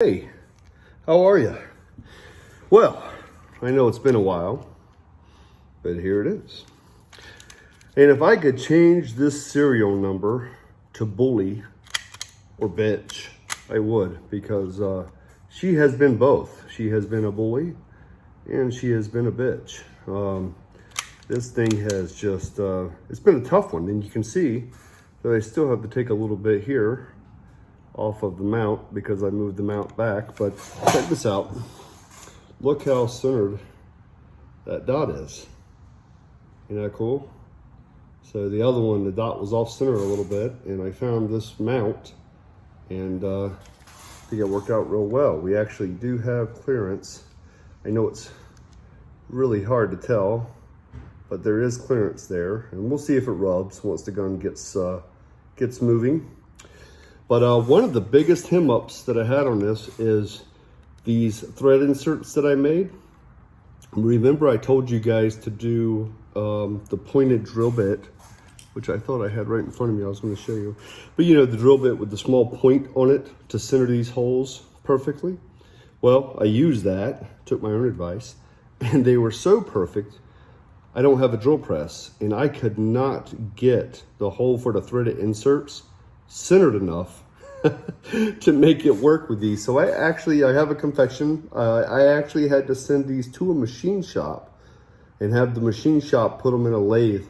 Hey, how are you? Well, I know it's been a while, but here it is. And if I could change this serial number to bully or bitch, I would, because she has been both. She has been a bully and she has been a bitch. This thing has just, it's been a tough one. And you can see that I still have to take a little bit here off of the mount because I moved the mount back. But check this out. Look how centered that dot is. Isn't that cool? So the other one, the dot was off center a little bit, and I found this mount, and I think it worked out real well. We actually do have clearance. I know it's really hard to tell, but there is clearance there, and we'll see if it rubs once the gun gets moving. But one of the biggest hem-ups that I had on this is these thread inserts that I made. Remember I told you guys to do the pointed drill bit, which I thought I had right in front of me. I was going to show you. But you know, the drill bit with the small point on it to center these holes perfectly. Well, I used that, took my own advice, and they were so perfect. I don't have a drill press, and I could not get the hole for the threaded inserts centered enough to make it work with these. So I have a confession. I actually had to send these to a machine shop and have the machine shop put them in a lathe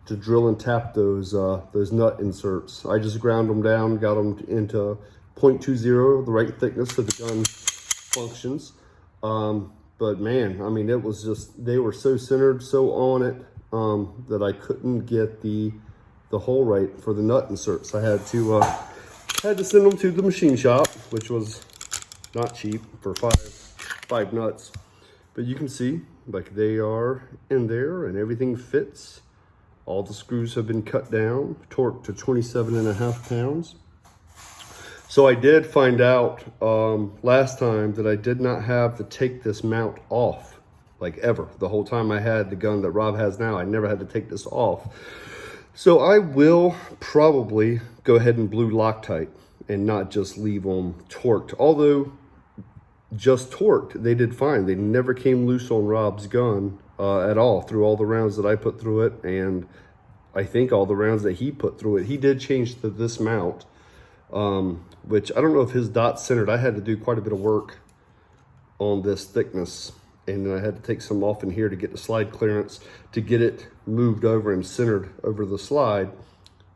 to drill and tap those nut inserts. I just ground them down, got them into 0.20, the right thickness so the gun functions. But man, I mean, it was just, they were so centered, so on it, that I couldn't get the hole right for the nut inserts. I had to send them to the machine shop, which was not cheap for five nuts. But you can see, like, they are in there and everything fits. All the screws have been cut down, torqued to 27.5 pounds. So I did find out last time that I did not have to take this mount off, like, ever. The whole time I had the gun that Rob has now, I never had to take this off. So I will probably go ahead and blue Loctite and not just leave them torqued. Although just torqued, they did fine. They never came loose on Rob's gun at all through all the rounds that I put through it, and I think all the rounds that he put through it. He did change to this mount, which I don't know if his dot's centered. I had to do quite a bit of work on this thickness, and I had to take some off in here to get the slide clearance to get it moved over and centered over the slide.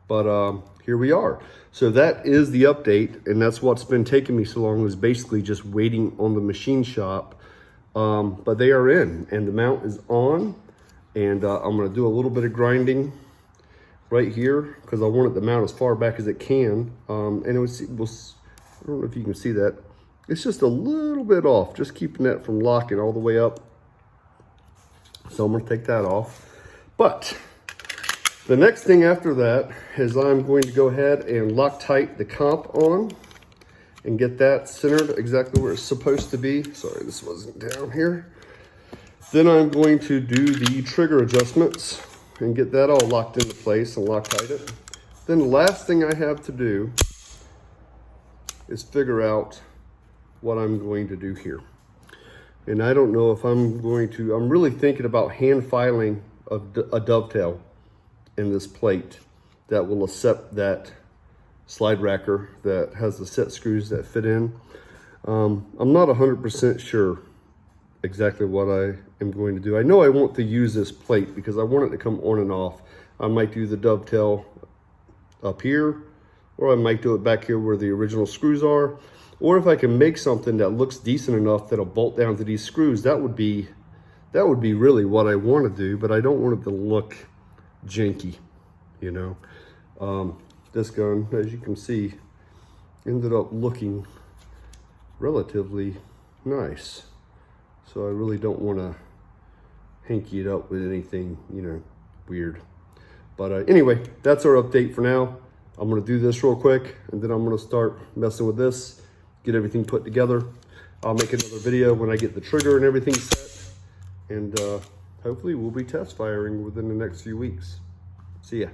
But here we are. So that is the update, and that's what's been taking me so long, is basically just waiting on the machine shop. But they are in, and the mount is on, and I'm gonna do a little bit of grinding right here because I want it to mount as far back as it can. And it was, I don't know if you can see that. It's just a little bit off, just keeping that from locking all the way up. So I'm gonna take that off. But the next thing after that is I'm going to go ahead and Loctite the comp on and get that centered exactly where it's supposed to be. Sorry, this wasn't down here. Then I'm going to do the trigger adjustments and get that all locked into place and Loctite it. Then the last thing I have to do is figure out what I'm going to do here. And I don't know if I'm really thinking about hand filing a dovetail in this plate that will accept that slide racker that has the set screws that fit in. I'm not 100% sure exactly what I am going to do. I know I want to use this plate because I want it to come on and off. I might do the dovetail up here, or I might do it back here where the original screws are. Or if I can make something that looks decent enough that'll bolt down to these screws, that would be really what I want to do, but I don't want it to look janky, you know. This gun, as you can see, ended up looking relatively nice. So I really don't want to hanky it up with anything, you know, weird. But anyway, that's our update for now. I'm going to do this real quick, and then I'm going to start messing with this, get everything put together. I'll make another video when I get the trigger and everything set, and hopefully we'll be test firing within the next few weeks. See ya.